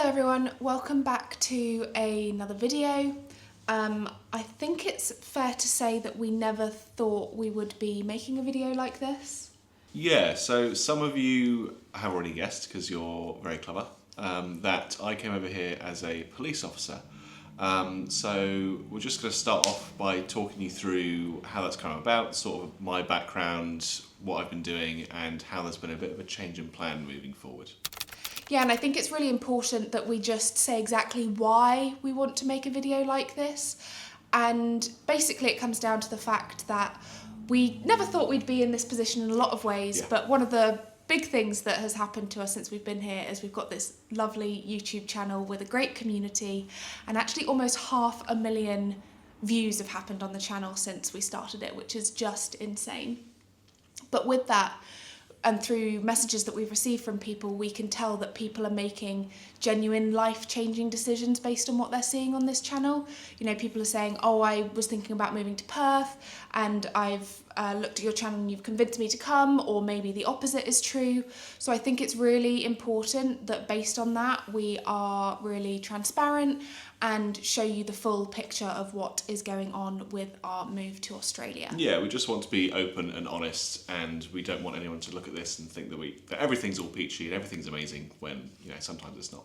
everyone, welcome back to another video. I think it's fair to say that we never thought we would be making a video like this. Yeah, so some of you have already guessed, because you're very clever, that I came over here as a police officer. So we're just going to start off by talking you through how that's come about, sort of my background, what I've been doing, and how there's been a bit of a change in plan moving forward. Yeah, and I think it's really important that we just say exactly why we want to make a video like this. And basically it comes down to the fact that we never thought we'd be in this position in a lot of ways, but one of the big things that has happened to us since we've been here is we've got this lovely YouTube channel with a great community, and actually almost 500,000 views have happened on the channel since we started it, which is just insane. But with that, and through messages that we've received from people, we can tell that people are making genuine life-changing decisions based on what they're seeing on this channel. You know, people are saying, oh, I was thinking about moving to Perth and I've looked at your channel and you've convinced me to come, or maybe the opposite is true. So I think it's really important that based on that, we are really transparent and show you the full picture of what is going on with our move to Australia. Yeah, we just want to be open and honest, and we don't want anyone to look at this and think that everything's all peachy and everything's amazing, when, you know, sometimes it's not.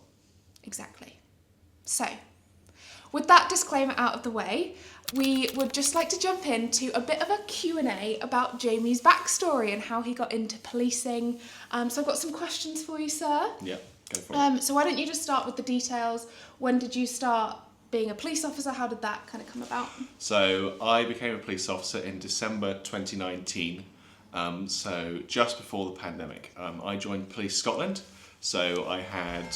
Exactly. So, with that disclaimer out of the way, we would just like to jump into a bit of a Q&A about Jamie's backstory and how he got into policing. So I've got some questions for you, sir. Yeah, go for it. So why don't you just start with the details? When did you start being a police officer? How did that kind of come about? So I became a police officer in December 2019, so just before the pandemic. I joined Police Scotland, so I had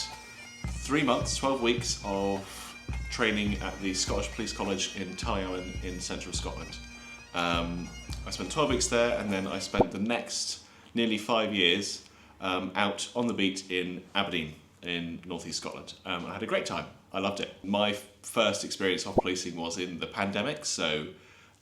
3 months, 12 weeks of training at the Scottish Police College in Tallinn in central Scotland. I spent 12 weeks there, and then I spent the next nearly 5 years out on the beat in Aberdeen in northeast Scotland. I had a great time. I loved it. My first experience of policing was in the pandemic, so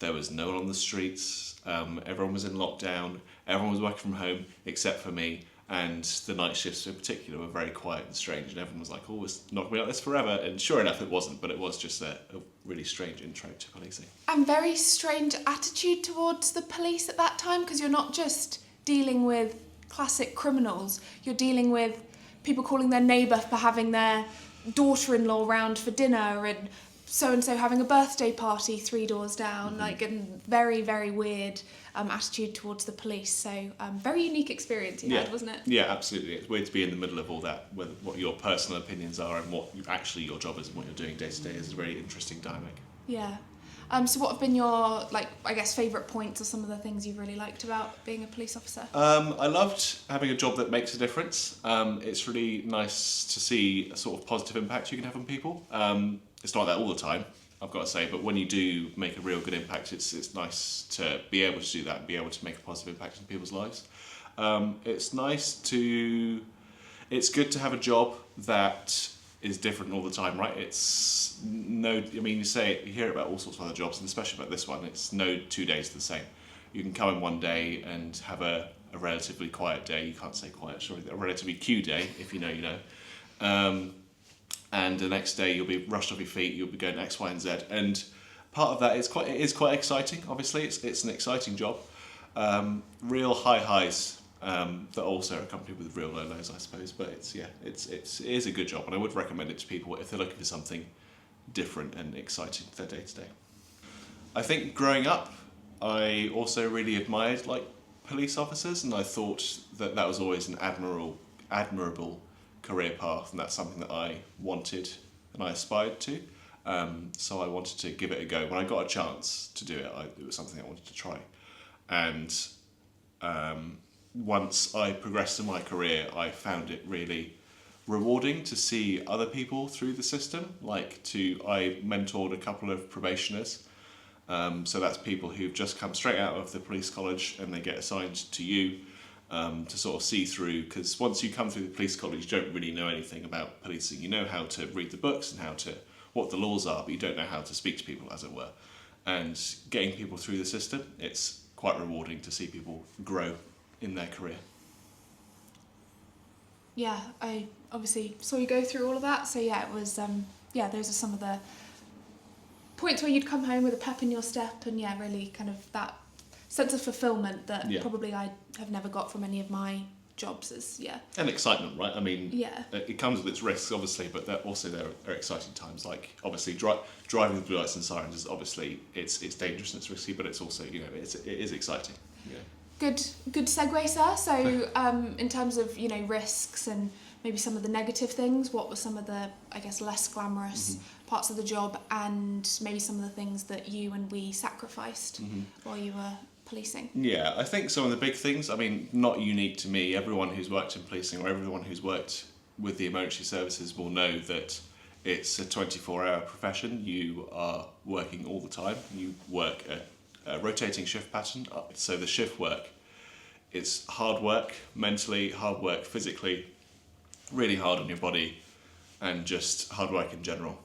there was no one on the streets, everyone was in lockdown, everyone was working from home except for me, and the night shifts in particular were very quiet and strange, and everyone was like, oh, it's not going to be like this forever, and sure enough it wasn't, but it was just a really strange intro to policing. And very strange attitude towards the police at that time, because you're not just dealing with classic criminals, you're dealing with people calling their neighbour for having their daughter-in-law round for dinner, and so-and-so having a birthday party 3 doors down, like a very, very weird attitude towards the police. So very unique experience you had, wasn't it? Yeah, absolutely. It's weird to be in the middle of all that, with what your personal opinions are and what actually your job is and what you're doing day to day is a very interesting dynamic. Yeah. So what have been your, I guess, favourite points or some of the things you've really liked about being a police officer? I loved having a job that makes a difference. It's really nice to see a sort of positive impact you can have on people. It's not like that all the time, I've got to say, but when you do make a real good impact, it's nice to be able to do that and be able to make a positive impact in people's lives. It's good to have a job that is different all the time, right? You hear about all sorts of other jobs, and especially about this one, it's no 2 days the same. You can come in one day and have a relatively quiet day. You can't say quiet, sorry, a relatively Q day, if you know, you know. And the next day you'll be rushed off your feet, you'll be going X, Y, and Z. And part of that it is quite exciting, obviously. It's an exciting job. Real high highs that also are accompanied with real low lows, I suppose. But it is a good job, and I would recommend it to people if they're looking for something different and exciting for their day to day. I think growing up, I also really admired police officers, and I thought that was always an admirable career path, and that's something that I wanted and I aspired to. So I wanted to give it a go. When I got a chance to do it, it was something I wanted to try. And once I progressed in my career, I found it really rewarding to see other people through the system. I mentored a couple of probationers. So that's people who've just come straight out of the police college and they get assigned to you to sort of see through, because once you come through the police college, you don't really know anything about policing. You know how to read the books and what the laws are, but you don't know how to speak to people, as it were. And getting people through the system, it's quite rewarding to see people grow in their career. Yeah, I obviously saw you go through all of that. So yeah, it was, those are some of the points where you'd come home with a pep in your step, and yeah, really kind of that sense of fulfillment that probably I have never got from any of my jobs. And excitement, right? I mean, yeah, it comes with its risks, obviously, but there are exciting times. Like obviously, driving with blue lights and sirens is obviously it's dangerous and it's risky, but it's also it is exciting. Yeah. Good segue, sir. So in terms of risks and maybe some of the negative things, what were some of the, I guess, less glamorous parts of the job, and maybe some of the things that you and we sacrificed while you were policing? Yeah, I think some of the big things, I mean, not unique to me. Everyone who's worked in policing or everyone who's worked with the emergency services will know that it's a 24-hour profession. You are working all the time. You work a rotating shift pattern. So the shift work, it's hard work mentally, hard work physically, really hard on your body, and just hard work in general.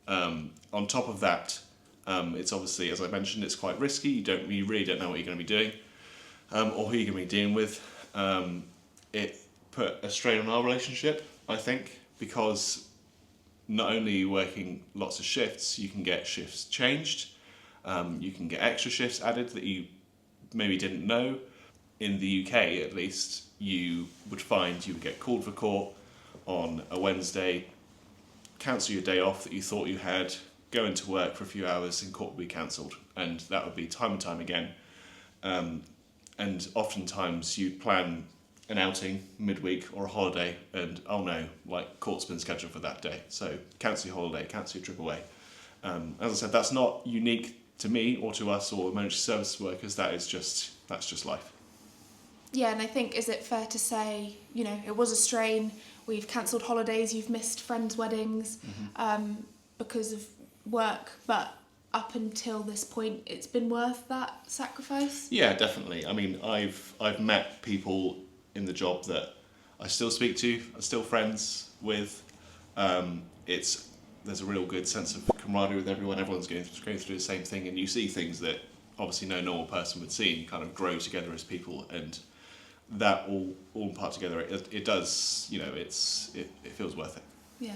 On top of that, it's obviously, as I mentioned, it's quite risky. You really don't know what you're going to be doing, or who you're going to be dealing with. It put a strain on our relationship, I think, because not only are you working lots of shifts, you can get shifts changed, you can get extra shifts added that you maybe didn't know. In the UK, at least, you would find you would get called for court on a Wednesday, cancel your day off that you thought you had, go into work for a few hours, and court would be cancelled. And that would be time and time again. And oftentimes you'd plan an outing midweek or a holiday, and oh no, like court's been scheduled for that day. So cancel your holiday, cancel your trip away. As I said, that's not unique to me or to us or emergency services workers. That's just life. Yeah, and I think, is it fair to say, it was a strain, we've cancelled holidays, you've missed friends' weddings because of work, but up until this point, it's been worth that sacrifice? Yeah, definitely. I mean, I've met people in the job that I still speak to, I'm still friends with. There's a real good sense of camaraderie with everyone. Everyone's going through the same thing, and you see things that obviously no normal person would see, and you kind of grow together as people, and that all part together, it does, it feels worth it. Yeah.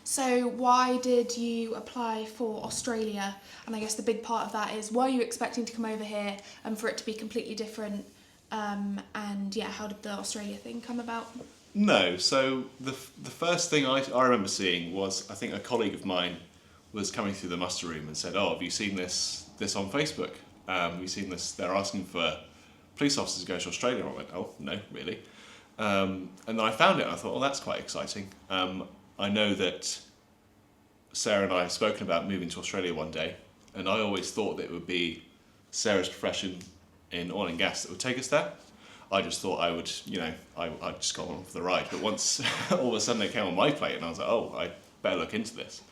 So why did you apply for Australia? And I guess the big part of that is, were you expecting to come over here and for it to be completely different? And yeah, how did the Australia thing come about? No, so the first thing I remember seeing was, I think a colleague of mine was coming through the muster room and said, "Oh, have you seen this on Facebook? Have you seen this? They're asking for police officers to go to Australia." I went, "Oh, no, really?" And then I found it and I thought, "Oh, that's quite exciting." I know that Sarah and I have spoken about moving to Australia one day, and I always thought that it would be Sarah's profession in oil and gas that would take us there. I just thought I would, I'd just go on for the ride. But once all of a sudden it came on my plate and I was like, oh, I better look into this.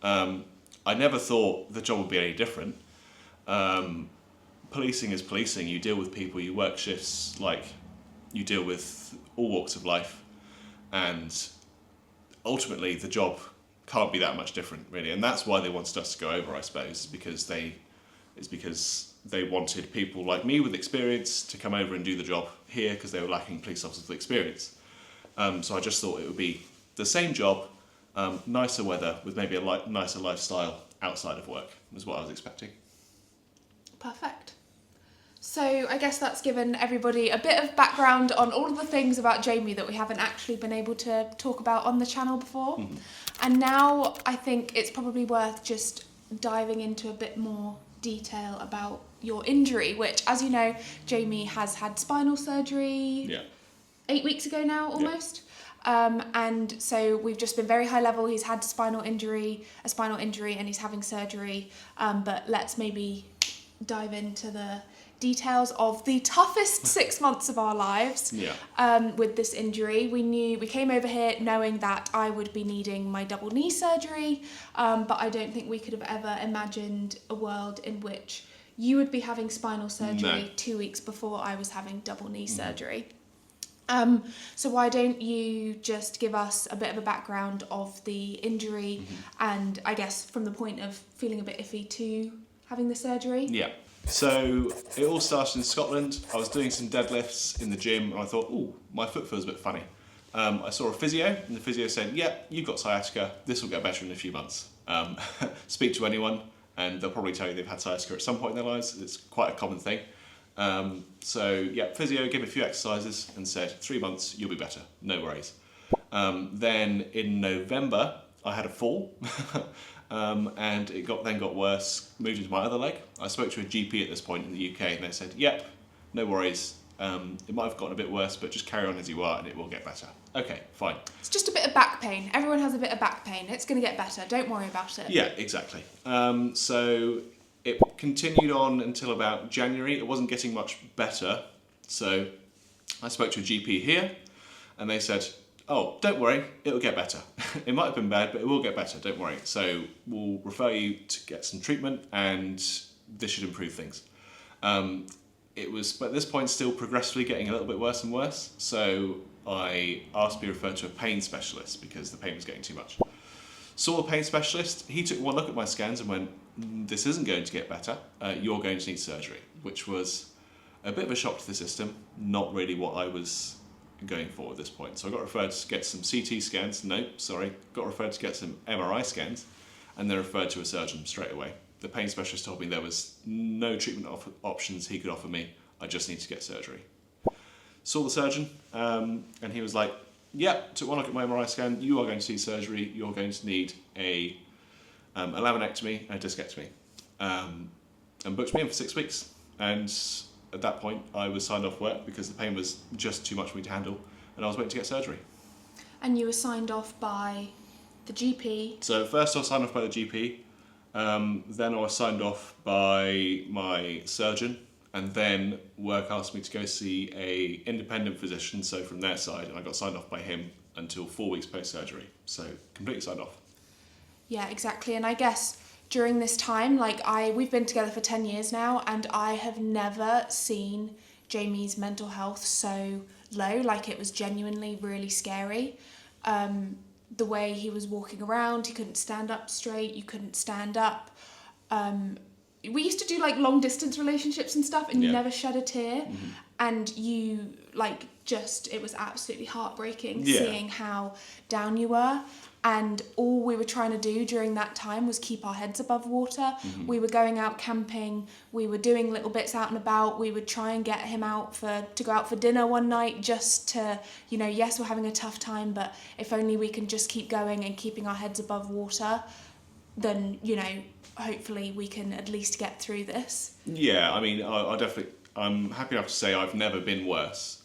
I never thought the job would be any different. Policing is policing. You deal with people, you work shifts, like you deal with all walks of life. And ultimately the job can't be that much different, really. And that's why they wanted us to go over, I suppose, because they wanted people like me with experience to come over and do the job here, because they were lacking police officers with experience. So I just thought it would be the same job, nicer weather, with maybe a nicer lifestyle outside of work, was what I was expecting. Perfect. So I guess that's given everybody a bit of background on all of the things about Jamie that we haven't actually been able to talk about on the channel before. Mm-hmm. And now I think it's probably worth just diving into a bit more detail about your injury, which, as you know, Jamie has had spinal surgery 8 weeks ago now, almost. Yeah. And so we've just been very high level. He's had a spinal injury, and he's having surgery. But let's maybe dive into the details of the toughest 6 months of our lives with this injury. We came over here knowing that I would be needing my double knee surgery, but I don't think we could have ever imagined a world in which you would be having spinal surgery 2 weeks before I was having double knee surgery. So why don't you just give us a bit of a background of the injury and I guess from the point of feeling a bit iffy to having the surgery? Yeah. So it all started in Scotland. I was doing some deadlifts in the gym and I thought, oh, my foot feels a bit funny. I saw a physio, and the physio said, "Yep, you've got sciatica. This will get better in a few months." Speak to anyone, and they'll probably tell you they've had sciatica at some point in their lives. It's quite a common thing. Physio gave me a few exercises and said, 3 months, you'll be better. No worries. Then in November, I had a fall, and it got worse. Moved into my other leg. I spoke to a GP at this point in the UK, and they said, "Yep, no worries. It might have gotten a bit worse, but just carry on as you are, and it will get better." Okay, fine. It's just a bit of back pain. Everyone has a bit of back pain. It's going to get better. Don't worry about it. Yeah, exactly. So it continued on until about January. It wasn't getting much better, so I spoke to a GP here, and they said, "Oh, don't worry, it'll get better. It might have been bad, but it will get better, don't worry. So we'll refer you to get some treatment, and this should improve things." It was, at this point, still progressively getting a little bit worse and worse, so I asked to be referred to a pain specialist because the pain was getting too much. Saw the pain specialist, he took one look at my scans and went, "This isn't going to get better, you're going to need surgery," which was a bit of a shock to the system, not really what I was going for at this point. So I got referred to get some CT scans, got referred to get some MRI scans, and then referred to a surgeon straight away. The pain specialist told me there was no treatment options he could offer me, I just need to get surgery. Saw the surgeon, and he was like, "Yep, took one look at my MRI scan, you are going to need surgery, you're going to need a laminectomy and a discectomy," and booked me in for 6 weeks. And at that point, I was signed off work because the pain was just too much for me to handle, and I was waiting to get surgery. And you were signed off by the GP? So first I was signed off by the GP, then I was signed off by my surgeon, and then work asked me to go see a independent physician, so from their side, and I got signed off by him until 4 weeks post-surgery, so completely signed off. Yeah, exactly. And I guess during this time, we've been together for 10 years now, and I have never seen Jamie's mental health so low. It was genuinely really scary. The way he was walking around, he couldn't stand up straight, you couldn't stand up. We used to do long distance relationships and stuff, and you never shed a tear. Mm-hmm. And you it was absolutely heartbreaking Yeah. seeing how down you were. And all we were trying to do during that time was keep our heads above water. Mm-hmm. We were going out camping, we were doing little bits out and about, we would try and get him to go out for dinner one night just to, yes, we're having a tough time, but if only we can just keep going and keeping our heads above water, then, hopefully we can at least get through this. Yeah, I mean, I'm happy enough to say I've never been worse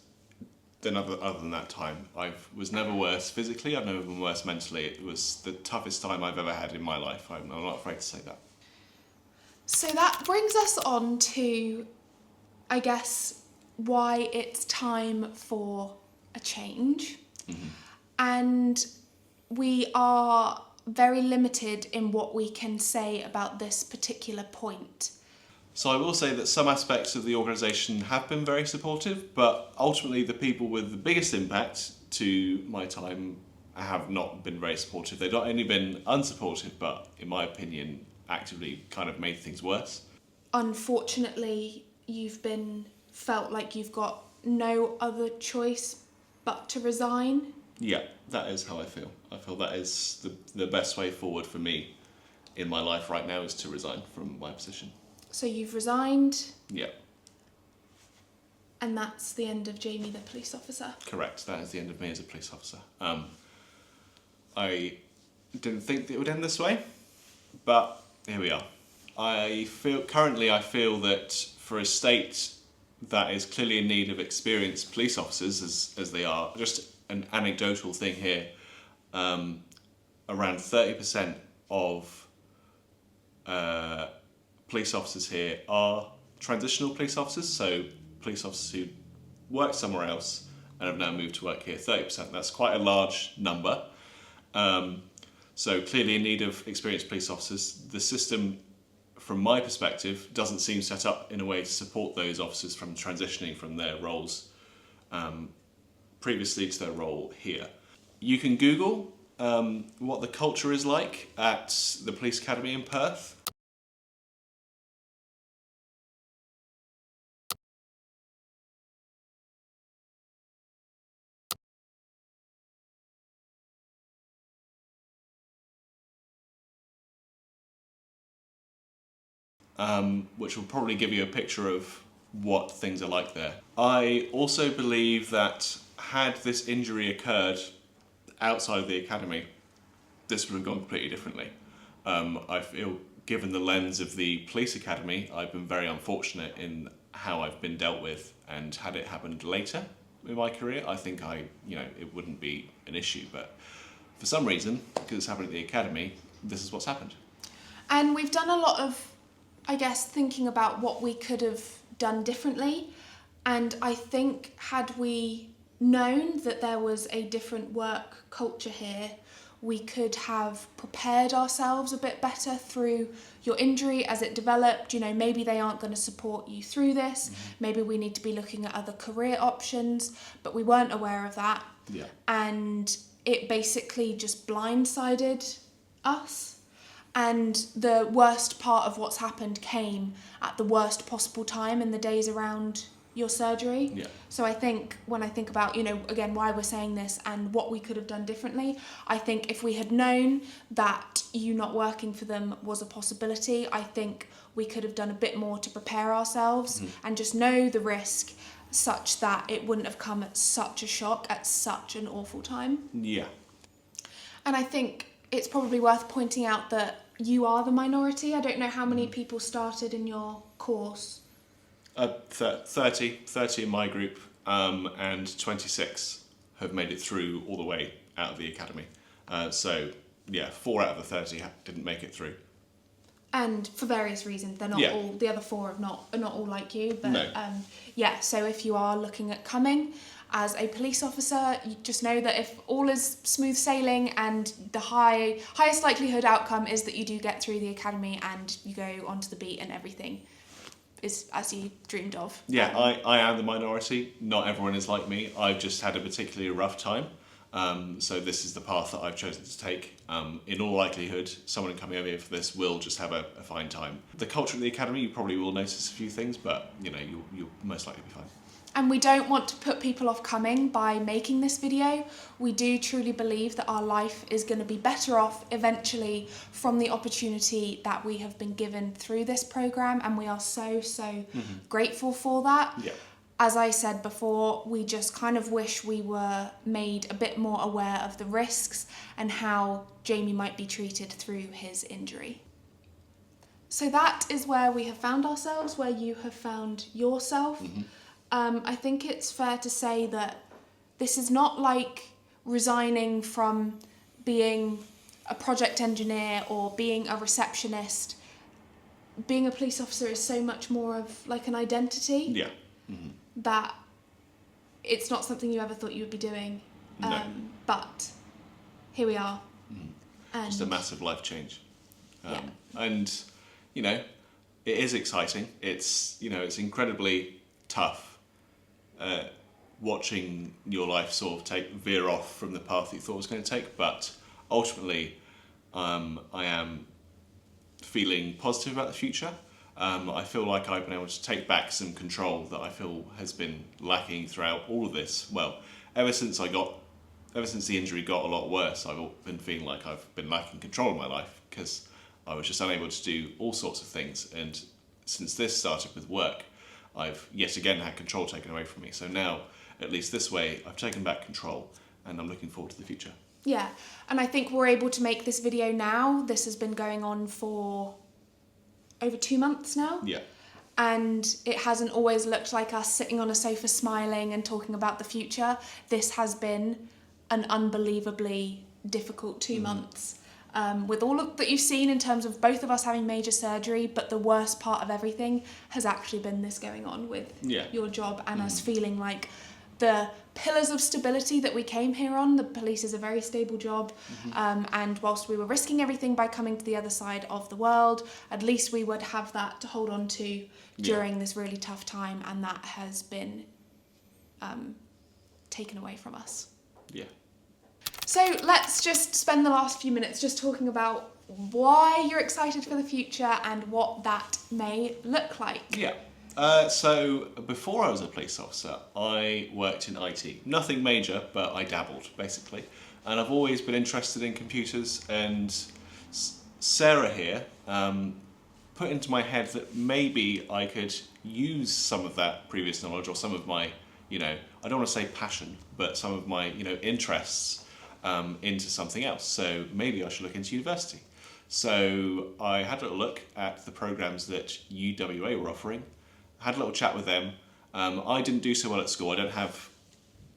than other than that time. I was never worse physically, I've never been worse mentally. It was the toughest time I've ever had in my life. I'm not afraid to say that. So that brings us on to, I guess, why it's time for a change. Mm-hmm. And we are very limited in what we can say about this particular point. So I will say that some aspects of the organisation have been very supportive, but ultimately the people with the biggest impact to my time have not been very supportive. They've not only been unsupportive, but in my opinion, actively kind of made things worse. Unfortunately, felt like you've got no other choice but to resign. Yeah, that is how I feel. I feel that is the best way forward for me in my life right now, is to resign from my position. So you've resigned, Yeah, and that's the end of Jamie the police officer. correct. That is the end of me as a police officer. I didn't think that it would end this way, but here we are. I feel that for a state that is clearly in need of experienced police officers, as they are, just an anecdotal thing here, around 30% of police officers here are transitional police officers, so police officers who worked somewhere else and have now moved to work here. 30%, that's quite a large number. So clearly in need of experienced police officers. The system, from my perspective, doesn't seem set up in a way to support those officers from transitioning from their roles previously to their role here. You can Google what the culture is like at the Police Academy in Perth. which will probably give you a picture of what things are like there. I also believe that had this injury occurred outside of the academy, this would have gone completely differently. I feel, given the lens of the police academy, I've been very unfortunate in how I've been dealt with, and had it happened later in my career, I think it wouldn't be an issue. But for some reason, because it's happened at the academy, this is what's happened. And we've done a lot of, I guess, thinking about what we could have done differently. And I think had we known that there was a different work culture here, we could have prepared ourselves a bit better through your injury as it developed. Maybe they aren't going to support you through this. Maybe we need to be looking at other career options, but we weren't aware of that. Yeah. And it basically just blindsided us. And the worst part of what's happened came at the worst possible time in the days around your surgery. Yeah. So I think when I think about, again, why we're saying this and what we could have done differently, I think if we had known that you not working for them was a possibility, I think we could have done a bit more to prepare ourselves and just know the risk such that it wouldn't have come at such a shock at such an awful time. Yeah. And I think it's probably worth pointing out that you are the minority. I don't know how many people started in your course. 30 in my group, and 26 have made it through all the way out of the academy. So, 4 out of the 30 didn't make it through. And for various reasons, they're not all. The other 4 are not all like you. But no. So if you are looking at coming as a police officer, you just know that if all is smooth sailing and the highest likelihood outcome is that you do get through the academy and you go onto the beat and everything is as you dreamed of. Yeah, I am the minority. Not everyone is like me. I've just had a particularly rough time. So this is the path that I've chosen to take. In all likelihood, someone coming over here for this will just have a fine time. The culture at the academy, you probably will notice a few things, but you'll most likely be fine. And we don't want to put people off coming by making this video. We do truly believe that our life is going to be better off eventually from the opportunity that we have been given through this programme, and we are so grateful for that. Yeah. As I said before, we just kind of wish we were made a bit more aware of the risks and how Jamie might be treated through his injury. So that is where we have found ourselves, where you have found yourself. I think it's fair to say that this is not like resigning from being a project engineer or being a receptionist. Being a police officer is so much more of like an identity. Yeah. That it's not something you ever thought you would be doing. No. But here we are. And Just a massive life change. Yeah. And, it is exciting. It's incredibly tough watching your life sort of veer off from the path that you thought it was going to take. But ultimately, I am feeling positive about the future. I feel like I've been able to take back some control that I feel has been lacking throughout all of this. Well, ever since the injury got a lot worse, I've been feeling like I've been lacking control of my life because I was just unable to do all sorts of things. And since this started with work, I've yet again had control taken away from me. So now, at least this way, I've taken back control and I'm looking forward to the future. Yeah, and I think we're able to make this video now. This has been going on for over 2 months now. Yeah. And it hasn't always looked like us sitting on a sofa smiling and talking about the future. This has been an unbelievably difficult 2 months. With all of that you've seen in terms of both of us having major surgery, but the worst part of everything has actually been this going on with your job and us feeling like the pillars of stability that we came here on. The police is a very stable job, and whilst we were risking everything by coming to the other side of the world, at least we would have that to hold on to during this really tough time, and that has been taken away from us. Yeah. So let's just spend the last few minutes just talking about why you're excited for the future and what that may look like. Yeah. So before I was a police officer, I worked in IT. Nothing major, but I dabbled, basically. And I've always been interested in computers, and Sarah here put into my head that maybe I could use some of that previous knowledge or some of my, I don't want to say passion, but some of my, interests into something else. So maybe I should look into university. So I had a little look at the programs that UWA were offering, had a little chat with them. I didn't do so well at school. I don't have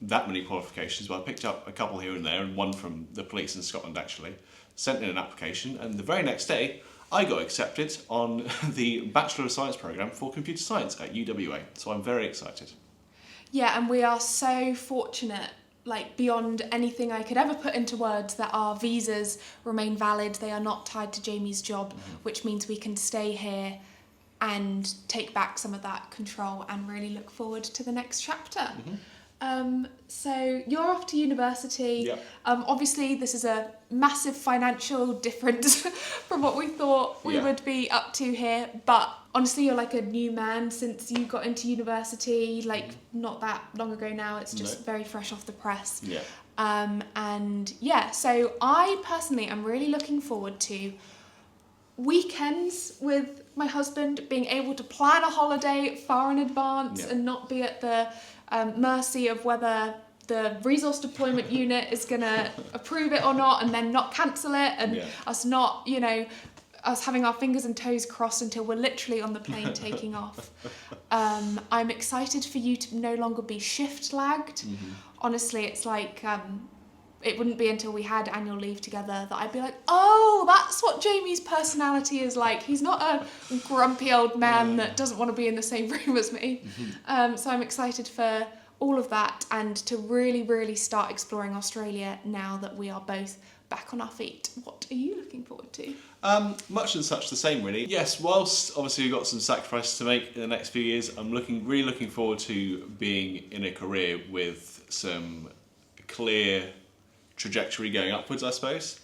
that many qualifications, but I picked up a couple here and there, and one from the police in Scotland actually. Sent in an application, and the very next day I got accepted on the Bachelor of Science programme for Computer Science at UWA. So I'm very excited. Yeah, and we are so fortunate, like beyond anything I could ever put into words, that our visas remain valid. They are not tied to Jamie's job, which means we can stay here and take back some of that control and really look forward to the next chapter. So you're off to university. Yep. Obviously this is a massive financial difference from what we thought we would be up to here, but honestly you're like a new man since you got into university, like not that long ago now. It's just very fresh off the press. Yeah. And yeah, so I personally am really looking forward to weekends with my husband, being able to plan a holiday far in advance and not be at the mercy of whether the resource deployment unit is going to approve it or not, and then not cancel it, and us not, us having our fingers and toes crossed until we're literally on the plane taking off. I'm excited for you to no longer be shift lagged. Honestly, it's like it wouldn't be until we had annual leave together that I'd be like, oh, that's what Jamie's personality is like. He's not a grumpy old man that doesn't want to be in the same room as me. So I'm excited for all of that, and to really, really start exploring Australia now that we are both back on our feet. What are you looking forward to? Much and such the same, really. Yes, whilst obviously we've got some sacrifices to make in the next few years, I'm really looking forward to being in a career with some clear trajectory going upwards, I suppose.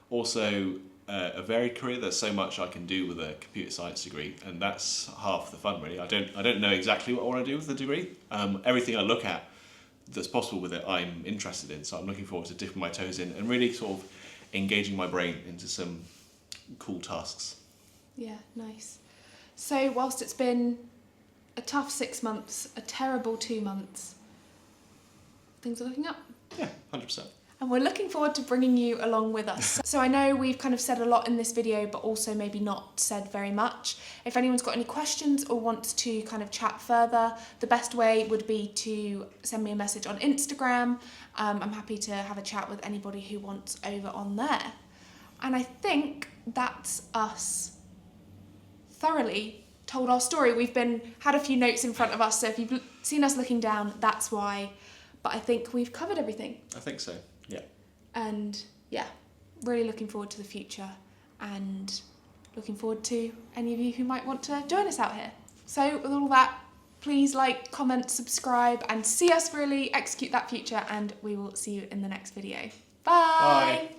Also, a varied career. There's so much I can do with a computer science degree, and that's half the fun, really. I don't know exactly what I want to do with the degree. Everything I look at that's possible with it, I'm interested in. So I'm looking forward to dipping my toes in and really sort of engaging my brain into some cool tasks. Yeah, nice. So whilst it's been a tough 6 months, a terrible 2 months, things are looking up. Yeah, 100%. And we're looking forward to bringing you along with us. So I know we've kind of said a lot in this video, but also maybe not said very much. If anyone's got any questions or wants to kind of chat further, the best way would be to send me a message on Instagram. I'm happy to have a chat with anybody who wants over on there. And I think that's us thoroughly told our story. We've had a few notes in front of us, so if you've seen us looking down, that's why. But I think we've covered everything. I think so, yeah. And yeah, really looking forward to the future, and looking forward to any of you who might want to join us out here. So with all that, please like, comment, subscribe, and see us really execute that future, and we will see you in the next video. Bye! Bye.